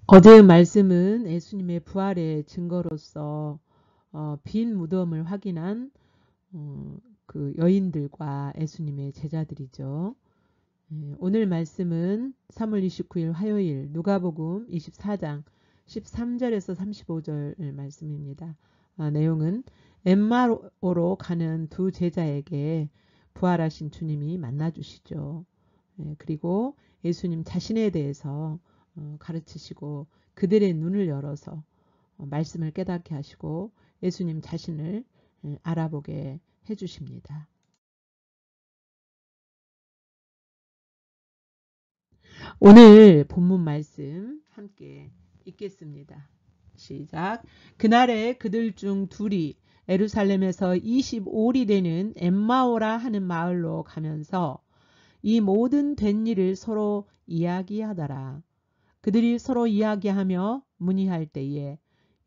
어제의 말씀은 예수님의 부활의 증거로서 빈 무덤을 확인한 그 여인들과 예수님의 제자들이죠. 오늘 말씀은 3월 29일 화요일 누가복음 24장 13절에서 35절 말씀입니다. 내용은 엠마오로 가는 두 제자에게 부활하신 주님이 만나주시죠. 그리고 예수님 자신에 대해서 가르치시고 그들의 눈을 열어서 말씀을 깨닫게 하시고 예수님 자신을 알아보게 해주십니다. 오늘 본문 말씀 함께 읽겠습니다. 시작. 그날에 그들 중 둘이 예루살렘에서 25里되는 엠마오라 하는 마을로 가면서 이 모든 된 일을 서로 이야기하더라. 그들이 서로 이야기하며 문의할 때에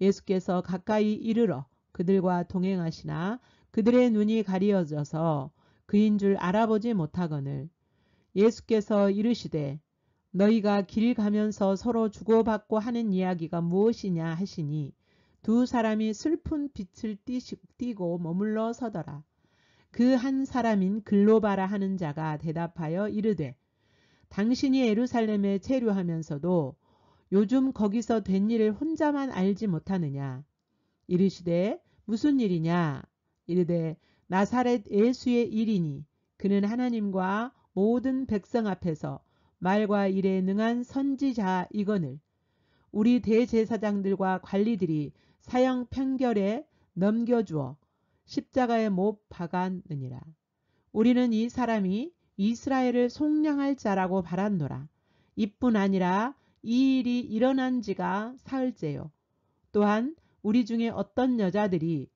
예수께서 가까이 이르러 그들과 동행하시나 그들의 눈이 가리어져서 그인 줄 알아보지 못하거늘 예수께서 이르시되 너희가 길 가면서 서로 주고받고 하는 이야기가 무엇이냐 하시니 두 사람이 슬픈 빛을 띠고 머물러 서더라. 그 한 사람인 글로바라 하는 자가 대답하여 이르되 당신이 예루살렘에 체류하면서도 요즘 거기서 된 일을 혼자만 알지 못하느냐. 이르시되 무슨 일이냐. 이르되 나사렛 예수의 일이니 그는 하나님과 모든 백성 앞에서 말과 일에 능한 선지자이거늘 우리 대제사장들과 관리들이 사형 판결에 넘겨주어 십자가에 못 박았느니라. 우리는 이 사람이 이스라엘을 속량할 자라고 바란노라. 이뿐 아니라 이 일이 일어난 지가 사흘째요. 또한 우리 중에 어떤 여자들이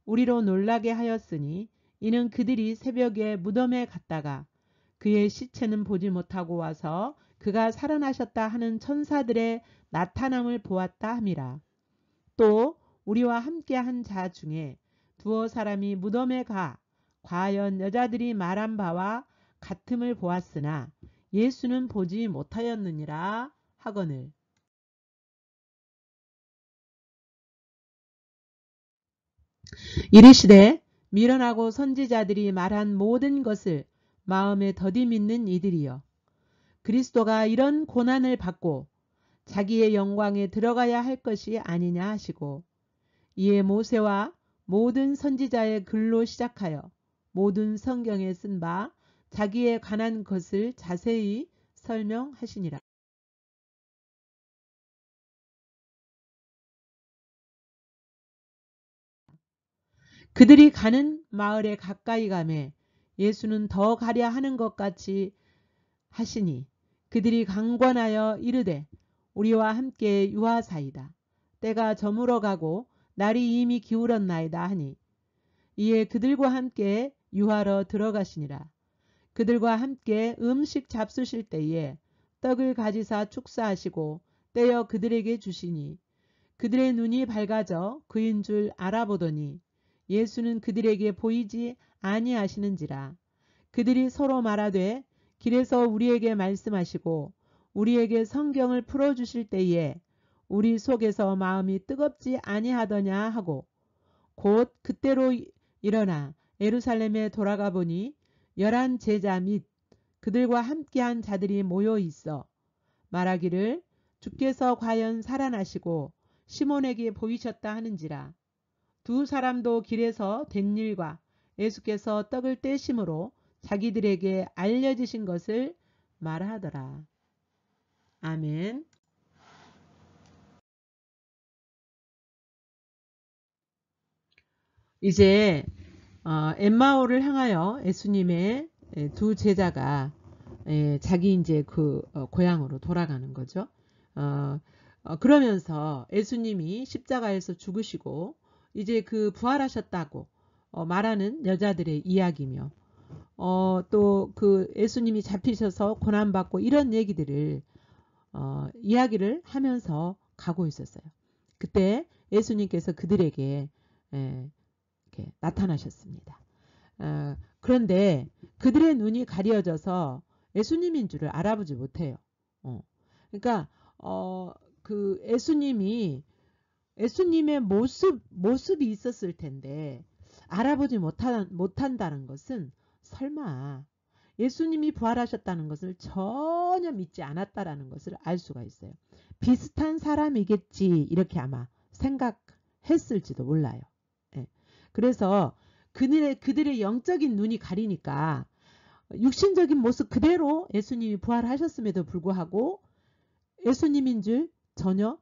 우리로 놀라게 하였으니 이는 그들이 새벽에 무덤에 갔다가 그의 시체는 보지 못하고 와서 그가 살아나셨다 하는 천사들의 나타남을 보았다 함이라. 또 우리와 함께한 자 중에 두어 사람이 무덤에 가 과연 여자들이 말한 바와 같음을 보았으나 예수는 보지 못하였느니라 하거늘. 이르시되 미련하고 선지자들이 말한 모든 것을 마음에 더디 믿는 이들이여. 그리스도가 이런 고난을 받고 자기의 영광에 들어가야 할 것이 아니냐 하시고 이에 모세와 모든 선지자의 글로 시작하여 모든 성경에 쓴 바 자기에 관한 것을 자세히 설명하시니라. 그들이 가는 마을에 가까이 가매 예수는 더 가랴 하는 것 같이 하시니 그들이 강권하여 이르되 우리와 함께 유하사이다. 때가 저물어 가고 날이 이미 기울었나이다 하니 이에 그들과 함께 유하러 들어가시니라. 그들과 함께 음식 잡수실 때에 떡을 가지사 축사하시고 떼어 그들에게 주시니 그들의 눈이 밝아져 그인 줄 알아보더니 예수는 그들에게 보이지 아니하시는지라. 그들이 서로 말하되 길에서 우리에게 말씀하시고 우리에게 성경을 풀어주실 때에 우리 속에서 마음이 뜨겁지 아니하더냐 하고 곧 그때로 일어나 예루살렘에 돌아가 보니 11 제자 및 그들과 함께한 자들이 모여 있어 말하기를 주께서 과연 살아나시고 시몬에게 보이셨다 하는지라. 두 사람도 길에서 된 일과 예수께서 떡을 떼심으로 자기들에게 알려지신 것을 말하더라. 아멘. 이제 엠마오를 향하여 예수님의 두 제자가 자기 이제 그 고향으로 돌아가는 거죠. 그러면서 예수님이 십자가에서 죽으시고 이제 그 부활하셨다고 말하는 여자들의 이야기며 또 그 예수님이 잡히셔서 고난받고 이런 얘기들을 이야기를 하면서 가고 있었어요. 그때 예수님께서 그들에게 이렇게 나타나셨습니다. 그런데 그들의 눈이 가려져서 예수님인 줄을 알아보지 못해요. 그러니까 그 예수님의 모습이 있었을 텐데 알아보지 못한다는 것은 설마 예수님이 부활하셨다는 것을 전혀 믿지 않았다라는 것을 알 수가 있어요. 비슷한 사람이겠지 이렇게 아마 생각했을지도 몰라요. 예. 그래서 그들의 영적인 눈이 가리니까 육신적인 모습 그대로 예수님이 부활하셨음에도 불구하고 예수님인 줄 전혀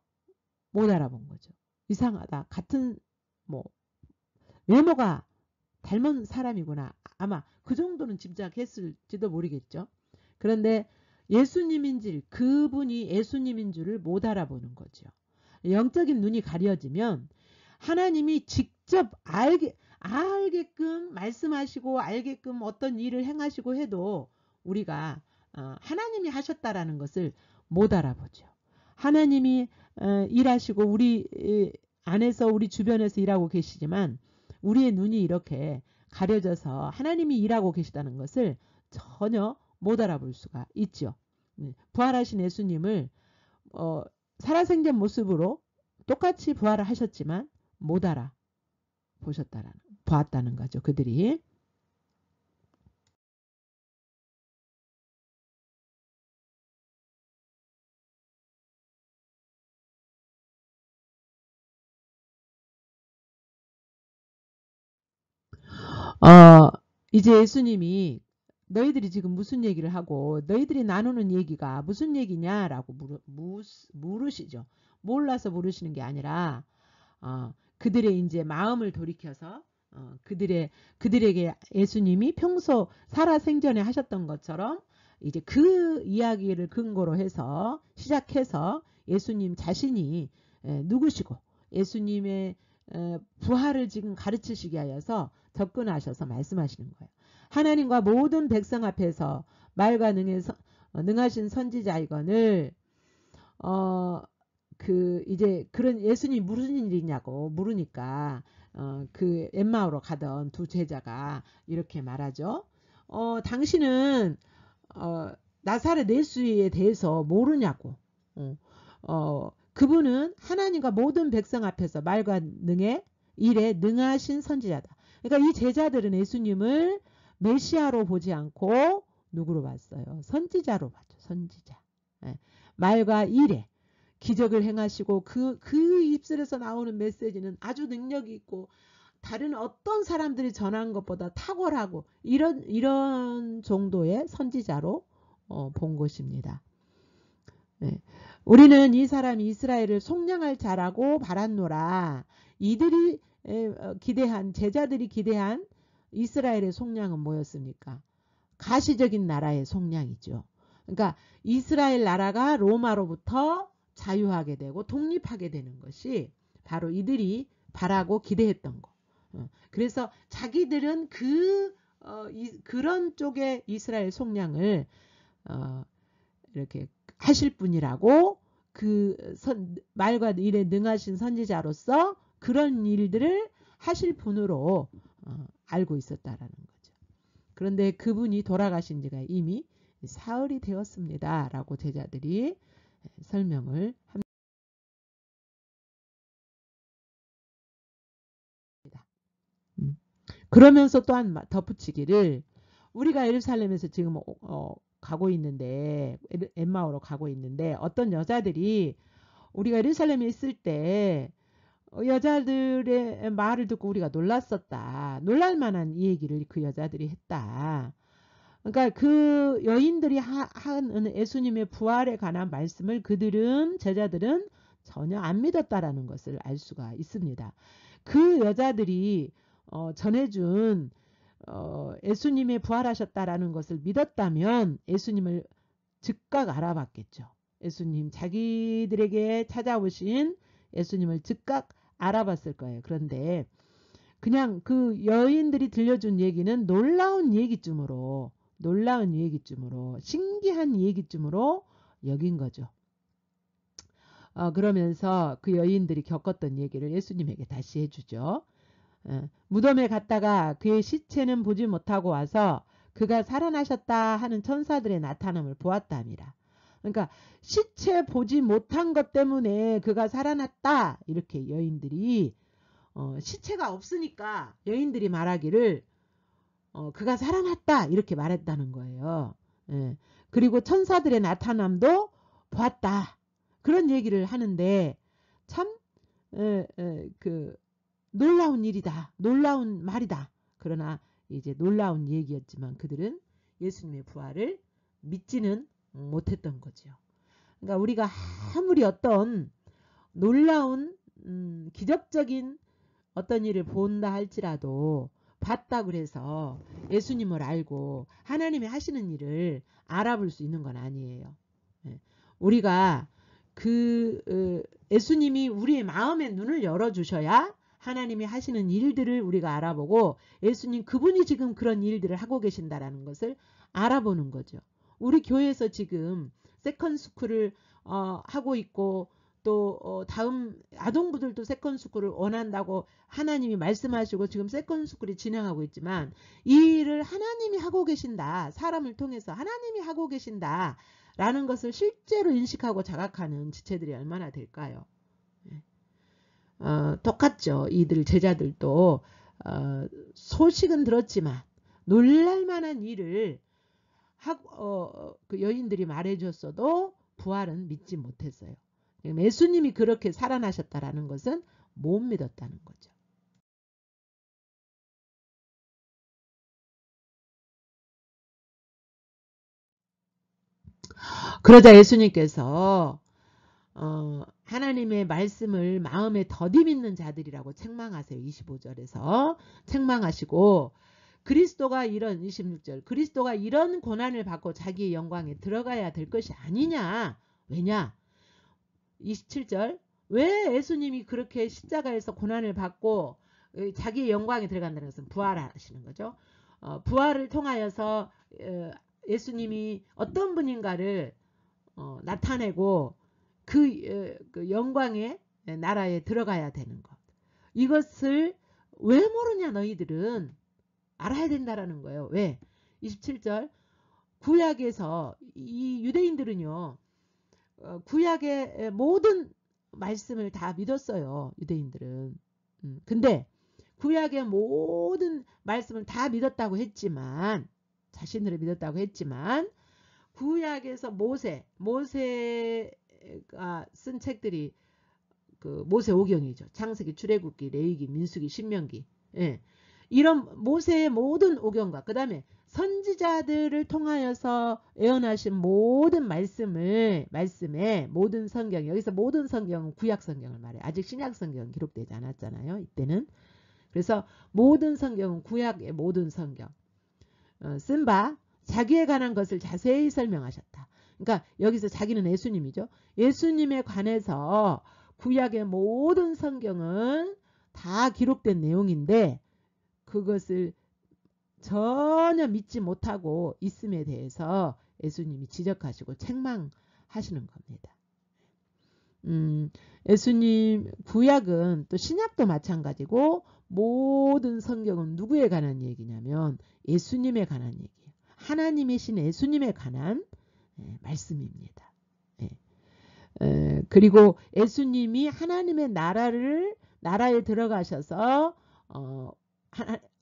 못 알아본 거죠. 이상하다. 같은 뭐 외모가 닮은 사람이구나. 아마 그 정도는 짐작했을지도 모르겠죠. 그런데 그분이 예수님인 줄을 못 알아보는 거죠. 영적인 눈이 가려지면 하나님이 직접 알게끔 말씀하시고 알게끔 어떤 일을 행하시고 해도 우리가 하나님이 하셨다라는 것을 못 알아보죠. 하나님이 일하시고 우리 안에서 우리 주변에서 일하고 계시지만 우리의 눈이 이렇게 가려져서 하나님이 일하고 계시다는 것을 전혀 못 알아볼 수가 있죠. 부활하신 예수님을 살아생전 모습으로 똑같이 부활을 하셨지만 못 보았다는 거죠. 그들이. 이제 예수님이 너희들이 지금 무슨 얘기를 하고 너희들이 나누는 얘기가 무슨 얘기냐라고 물으시죠. 몰라서 물으시는 게 아니라 그들의 이제 마음을 돌이켜서 그들에게 예수님이 평소 살아생전에 하셨던 것처럼 이제 그 이야기를 근거로 해서 시작해서 예수님 자신이 누구시고 예수님의 부활을 지금 가르치시기 하여서 접근하셔서 말씀하시는 거예요. 하나님과 모든 백성 앞에서 말과 능하신 선지자이거늘 이제 그런 예수님 무슨 일이냐고 물으니까 그 엠마오로 가던 두 제자가 이렇게 말하죠. 당신은 나사렛 예수에 대해서 모르냐고. 그분은 하나님과 모든 백성 앞에서 말과 일에 능하신 선지자다. 그러니까 이 제자들은 예수님을 메시아로 보지 않고 누구로 봤어요? 선지자로 봤죠. 선지자. 말과 일에 기적을 행하시고 그 입술에서 나오는 메시지는 아주 능력이 있고 다른 어떤 사람들이 전한 것보다 탁월하고 이런 정도의 선지자로 본 것입니다. 네. 우리는 이 사람이 이스라엘을 속량할 자라고 바랐노라. 이들이 제자들이 기대한 이스라엘의 속량은 뭐였습니까? 가시적인 나라의 속량이죠. 그러니까 이스라엘 나라가 로마로부터 자유하게 되고 독립하게 되는 것이 바로 이들이 바라고 기대했던 거. 그래서 자기들은 그런 쪽의 이스라엘 속량을 이렇게 하실 분이라고 말과 일에 능하신 선지자로서 그런 일들을 하실 분으로 알고 있었다라는 거죠. 그런데 그분이 돌아가신 지가 이미 사흘이 되었습니다. 라고 제자들이 설명을 합니다. 그러면서 또한 덧붙이기를 우리가 예루살렘에서 지금 가고 있는데 엠마오로 가고 있는데 어떤 여자들이 우리가 예루살렘에 있을 때 여자들의 말을 듣고 우리가 놀랐었다. 놀랄만한 이 얘기를 그 여자들이 했다. 그러니까 그 여인들이 한 예수님의 부활에 관한 말씀을 제자들은 전혀 안 믿었다라는 것을 알 수가 있습니다. 그 여자들이 전해준 예수님의 부활하셨다라는 것을 믿었다면 예수님을 즉각 알아봤겠죠. 예수님 자기들에게 찾아오신 예수님을 즉각 알아봤을 거예요. 그런데 그냥 그 여인들이 들려준 얘기는 놀라운 얘기쯤으로 신기한 얘기쯤으로 여긴 거죠. 그러면서 그 여인들이 겪었던 얘기를 예수님에게 다시 해주죠. 무덤에 갔다가 그의 시체는 보지 못하고 와서 그가 살아나셨다 하는 천사들의 나타남을 보았답니다. 그러니까 시체 보지 못한 것 때문에 그가 살아났다. 이렇게 여인들이 시체가 없으니까 여인들이 말하기를 그가 살아났다. 이렇게 말했다는 거예요. 예. 그리고 천사들의 나타남도 보았다. 그런 얘기를 하는데 참 그 놀라운 일이다. 놀라운 말이다. 그러나 이제 놀라운 얘기였지만 그들은 예수님의 부활을 믿지는 못했던 거죠. 그러니까 우리가 아무리 어떤 놀라운 기적적인 어떤 일을 본다 할지라도 봤다 그래서 예수님을 알고 하나님이 하시는 일을 알아볼 수 있는 건 아니에요. 우리가 예수님이 우리의 마음의 눈을 열어주셔야 하나님이 하시는 일들을 우리가 알아보고 예수님 그분이 지금 그런 일들을 하고 계신다라는 것을 알아보는 거죠. 우리 교회에서 지금 세컨스쿨을 하고 있고 또 다음 아동부들도 세컨스쿨을 원한다고 하나님이 말씀하시고 지금 세컨스쿨이 진행하고 있지만 이 일을 하나님이 하고 계신다. 사람을 통해서 하나님이 하고 계신다. 라는 것을 실제로 인식하고 자각하는 지체들이 얼마나 될까요? 똑같죠. 이들 제자들도 소식은 들었지만 놀랄만한 일을 그 여인들이 말해줬어도 부활은 믿지 못했어요. 예수님이 그렇게 살아나셨다라는 것은 못 믿었다는 거죠. 그러자 예수님께서 하나님의 말씀을 마음에 더디 믿는 자들이라고 책망하세요. 25절에서 책망하시고 그리스도가 이런 26절 그리스도가 이런 고난을 받고 자기의 영광에 들어가야 될 것이 아니냐. 왜냐? 27절 왜 예수님이 그렇게 십자가에서 고난을 받고 자기의 영광에 들어간다는 것은 부활하시는 거죠. 부활을 통하여서 예수님이 어떤 분인가를 나타내고 그 영광의 나라에 들어가야 되는 것. 이것을 왜 모르냐 너희들은 알아야 된다라는 거예요. 왜? 27절 구약에서 이 유대인들은요. 구약의 모든 말씀을 다 믿었어요. 유대인들은. 근데 구약의 모든 말씀을 다 믿었다고 했지만 자신들을 믿었다고 했지만 구약에서 모세가 쓴 책들이 그 모세오경이죠. 창세기, 출애굽기, 레위기, 민수기, 신명기. 예. 이런 모세의 모든 오경과 그 다음에 선지자들을 통하여서 예언하신 모든 말씀에 모든 성경 여기서 모든 성경은 구약 성경을 말해요. 아직 신약 성경은 기록되지 않았잖아요. 이때는. 그래서 모든 성경은 구약의 모든 성경 쓴 바 자기에 관한 것을 자세히 설명하셨다. 그러니까 여기서 자기는 예수님이죠. 예수님에 관해서 구약의 모든 성경은 다 기록된 내용인데 그것을 전혀 믿지 못하고 있음에 대해서 예수님이 지적하시고 책망하시는 겁니다. 예수님 구약은 또 신약도 마찬가지고 모든 성경은 누구에 관한 얘기냐면 예수님에 관한 얘기예요. 하나님이신 예수님에 관한 말씀입니다. 그리고 예수님이 하나님의 나라에 들어가셔서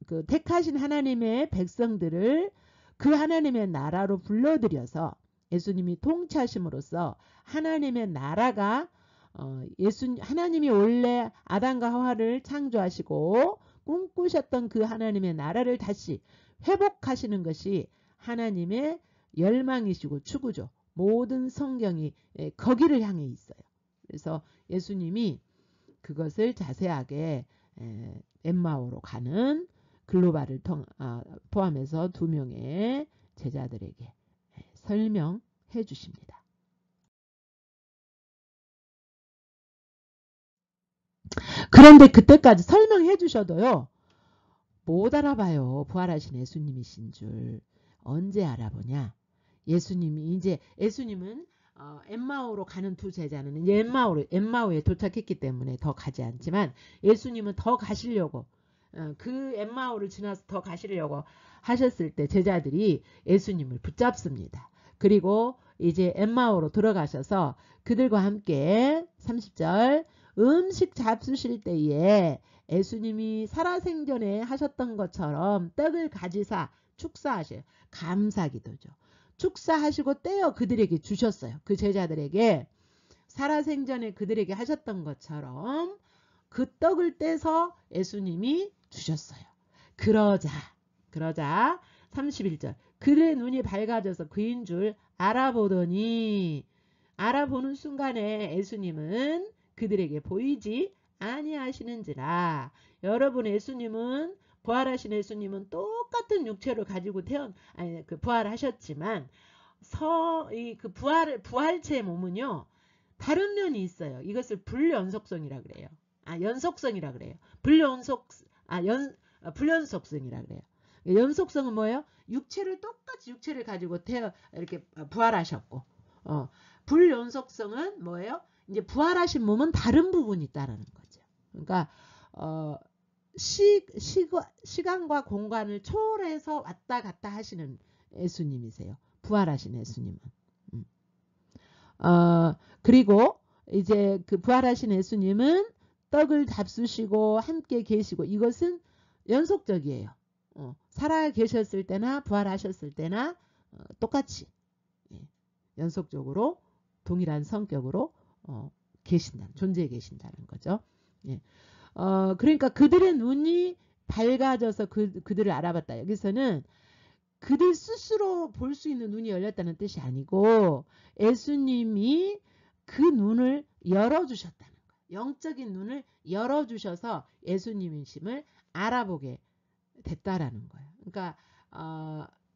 그 택하신 하나님의 백성들을 그 하나님의 나라로 불러들여서 예수님이 통치하심으로써 하나님의 나라가 하나님이 원래 아담과 하와를 창조하시고 꿈꾸셨던 그 하나님의 나라를 다시 회복하시는 것이 하나님의 열망이시고 추구죠. 모든 성경이 거기를 향해 있어요. 그래서 예수님이 그것을 자세하게 엠마오로 가는 글로바를 포함해서 2명의 제자들에게 설명해 주십니다. 그런데 그때까지 설명해 주셔도요. 못 알아봐요. 부활하신 예수님이신 줄. 언제 알아보냐. 예수님은 엠마오로 가는 두 제자는 엠마오에 도착했기 때문에 더 가지 않지만 예수님은 더 가시려고 그 엠마오를 지나서 더 가시려고 하셨을 때 제자들이 예수님을 붙잡습니다. 그리고 이제 엠마오로 들어가셔서 그들과 함께 30절 음식 잡수실 때에 예수님이 살아생전에 하셨던 것처럼 떡을 가지사 축사하셔요. 감사기도죠. 축사하시고 떼어 그들에게 주셨어요. 그 제자들에게 살아생전에 그들에게 하셨던 것처럼 그 떡을 떼서 예수님이 주셨어요. 그러자 31절 그들의 눈이 밝아져서 그인 줄 알아보더니 알아보는 순간에 예수님은 그들에게 보이지 아니하시는지라. 여러분 예수님은 부활하신 예수님은 똑같은 육체를 가지고 부활하셨지만 그 부활체의 몸은요 다른 면이 있어요. 이것을 불연속성이라 그래요. 연속성이라 그래요. 불연속성이라 그래요. 연속성은 뭐예요? 똑같이 육체를 가지고 이렇게 부활하셨고, 불연속성은 뭐예요? 이제 부활하신 몸은 다른 부분이 있다라는 거죠. 그러니까 시간과 공간을 초월해서 왔다 갔다 하시는 예수님이세요. 부활하신 예수님은. 그리고 이제 그 부활하신 예수님은 떡을 잡수시고 함께 계시고 이것은 연속적이에요. 살아 계셨을 때나 부활하셨을 때나 똑같이 연속적으로 동일한 성격으로 존재해 계신다는 거죠. 그러니까 그들의 눈이 밝아져서 그들을 알아봤다. 여기서는 그들 스스로 볼 수 있는 눈이 열렸다는 뜻이 아니고 예수님이 그 눈을 열어주셨다는 거예요. 영적인 눈을 열어주셔서 예수님이심을 알아보게 됐다라는 거예요. 그러니까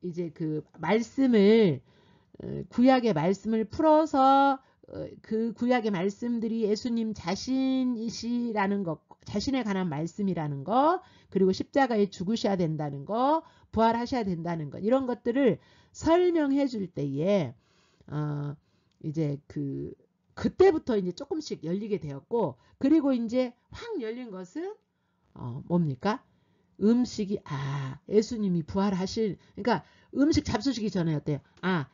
이제 그 말씀을 구약의 말씀을 풀어서 그 구약의 말씀들이 예수님 자신이시라는 것, 자신에 관한 말씀이라는 거, 그리고 십자가에 죽으셔야 된다는 거, 부활하셔야 된다는 것, 이런 것들을 설명해 줄 때에 이제 그때부터 이제 조금씩 열리게 되었고, 그리고 이제 확 열린 것은 뭡니까? 음식이 예수님이 그러니까 음식 잡수시기 전에 어때요?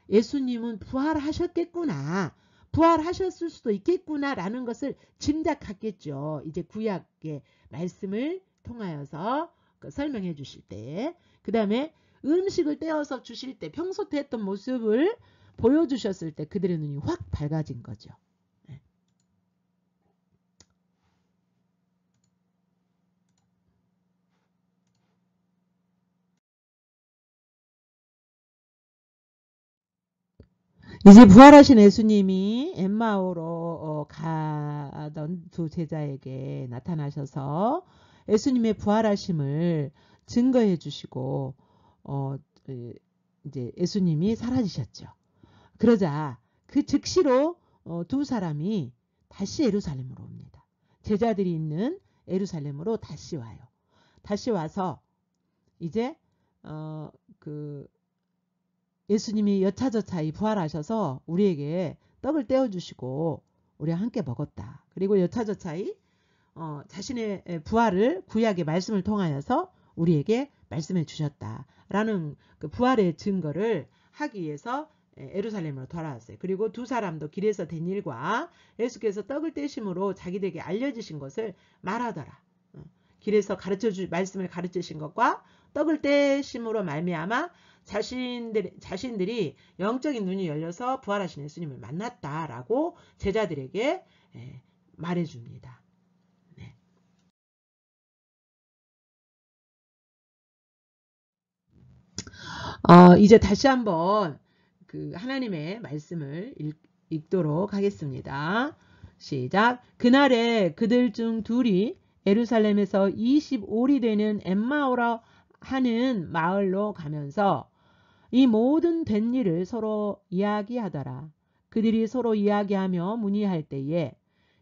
예수님은 부활하셨겠구나. 부활하셨을 수도 있겠구나라는 것을 짐작했겠죠. 이제 구약의 말씀을 통하여서 설명해 주실 때. 그 다음에 음식을 떼어서 주실 때 평소 때 했던 모습을 보여주셨을 때 그들의 눈이 확 밝아진 거죠. 이제 부활하신 예수님이 엠마오로 가던 두 제자에게 나타나셔서 예수님의 부활하심을 증거해 주시고 이제 예수님이 사라지셨죠. 그러자 그 즉시로 두 사람이 다시 예루살렘으로 옵니다. 제자들이 있는 예루살렘으로 다시 와요. 다시 와서 이제 예수님이 여차저차히 부활하셔서 우리에게 떡을 떼어주시고 우리와 함께 먹었다. 그리고 여차저차히 자신의 부활을 구약의 말씀을 통하여서 우리에게 말씀해 주셨다라는 그 부활의 증거를 하기 위해서 예루살렘으로 돌아왔어요. 그리고 두 사람도 길에서 된 일과 예수께서 떡을 떼심으로 자기들에게 알려주신 것을 말하더라. 길에서 말씀을 가르치신 것과 떡을 떼심으로 말미암아 자신들이 영적인 눈이 열려서 부활하신 예수님을 만났다라고 제자들에게 말해줍니다. 네. 이제 다시 한번 그 하나님의 말씀을 읽도록 하겠습니다. 시작. 그날에 그들 중 둘이 예루살렘에서 25리 되는 엠마오라 하는 마을로 가면서 이 모든 된 일을 서로 이야기하더라. 그들이 서로 이야기하며 문의할 때에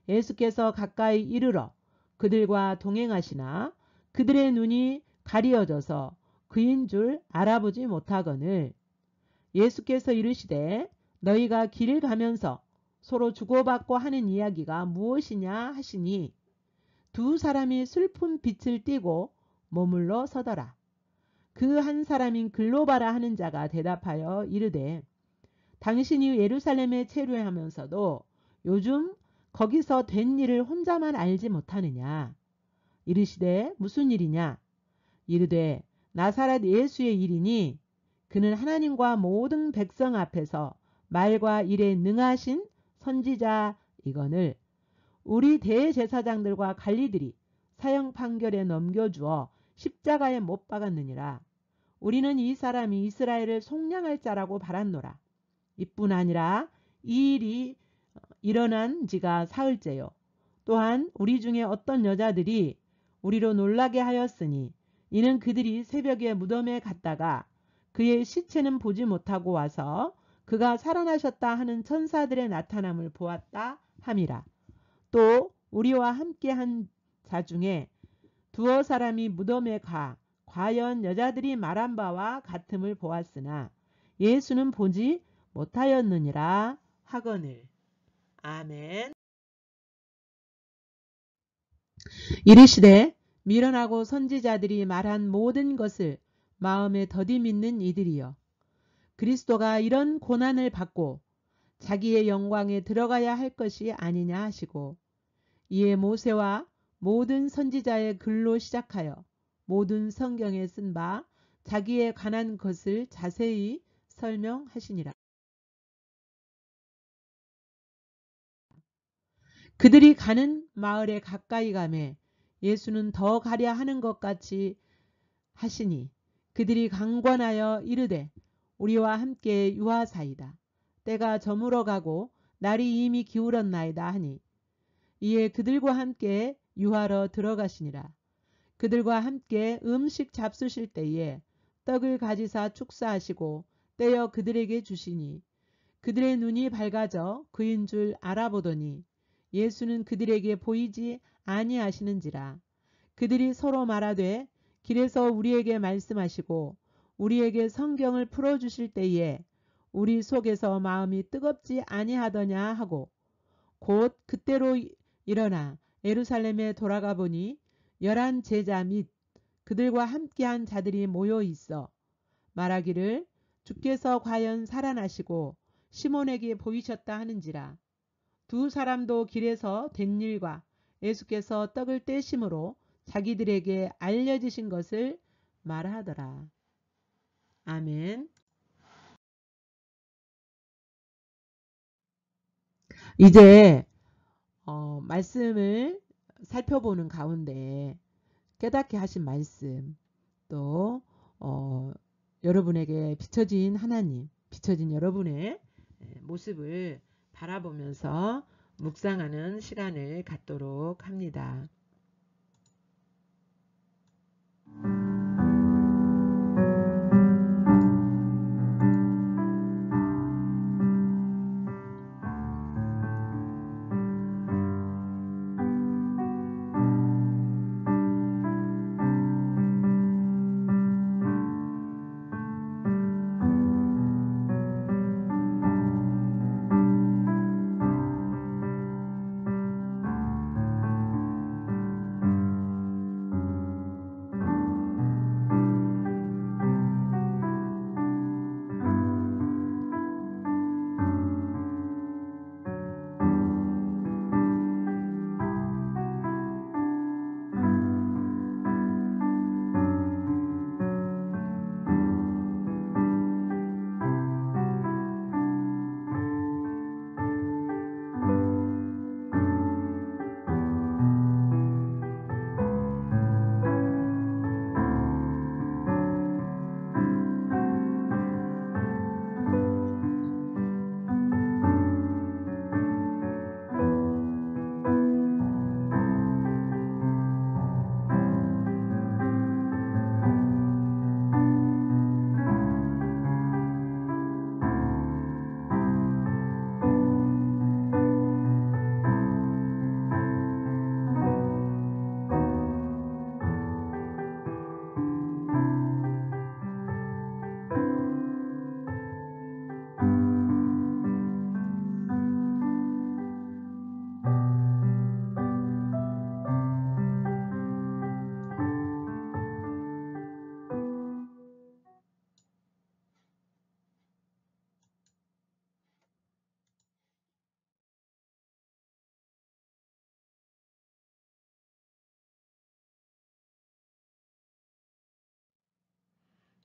예수께서 가까이 이르러 그들과 동행하시나 그들의 눈이 가리어져서 그인 줄 알아보지 못하거늘 예수께서 이르시되 너희가 길을 가면서 서로 주고받고 하는 이야기가 무엇이냐 하시니 두 사람이 슬픈 빛을 띠고 머물러 서더라. 그 한 사람인 글로바라 하는 자가 대답하여 이르되 당신이 예루살렘에 체류하면서도 요즘 거기서 된 일을 혼자만 알지 못하느냐. 이르시되 무슨 일이냐. 이르되 나사렛 예수의 일이니 그는 하나님과 모든 백성 앞에서 말과 일에 능하신 선지자이거늘 우리 대제사장들과 관리들이 사형 판결에 넘겨주어 십자가에 못 박았느니라. 우리는 이 사람이 이스라엘을 속량할 자라고 바랐노라. 이뿐 아니라 이 일이 일어난 지가 사흘째요. 또한 우리 중에 어떤 여자들이 우리로 놀라게 하였으니 이는 그들이 새벽에 무덤에 갔다가 그의 시체는 보지 못하고 와서 그가 살아나셨다 하는 천사들의 나타남을 보았다 함이라. 또 우리와 함께한 자 중에 두어 사람이 무덤에 가 과연 여자들이 말한 바와 같음을 보았으나 예수는 보지 못하였느니라 하거늘. 아멘. 이르시되 미련하고 선지자들이 말한 모든 것을 마음에 더디 믿는 이들이여. 그리스도가 이런 고난을 받고 자기의 영광에 들어가야 할 것이 아니냐 하시고 이에 모세와 모든 선지자의 글로 시작하여 모든 성경에 쓴 바 자기에 관한 것을 자세히 설명하시니라. 그들이 가는 마을에 가까이 가매 예수는 더 가랴 하는 것 같이 하시니 그들이 강권하여 이르되 우리와 함께 유하사이다. 때가 저물어 가고 날이 이미 기울었나이다 하니 이에 그들과 함께 유하러 들어가시니라. 그들과 함께 음식 잡수실 때에 떡을 가지사 축사하시고 떼어 그들에게 주시니 그들의 눈이 밝아져 그인 줄 알아보더니 예수는 그들에게 보이지 아니하시는지라. 그들이 서로 말하되 길에서 우리에게 말씀하시고 우리에게 성경을 풀어주실 때에 우리 속에서 마음이 뜨겁지 아니하더냐 하고 곧 그때로 일어나 예루살렘에 돌아가 보니 11 제자 및 그들과 함께한 자들이 모여 있어 말하기를 주께서 과연 살아나시고 시몬에게 보이셨다 하는지라. 두 사람도 길에서 된 일과 예수께서 떡을 떼심으로 자기들에게 알려지신 것을 말하더라. 아멘. 이제 말씀을 살펴보는 가운데 깨닫게 하신 말씀 또 여러분에게 비춰진 하나님, 비춰진 여러분의 모습을 바라보면서 묵상하는 시간을 갖도록 합니다.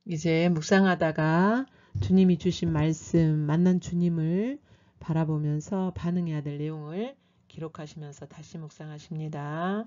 이제 묵상하다가 주님이 주신 말씀, 만난 주님을 바라보면서 반응해야 될 내용을 기록하시면서 다시 묵상하십니다.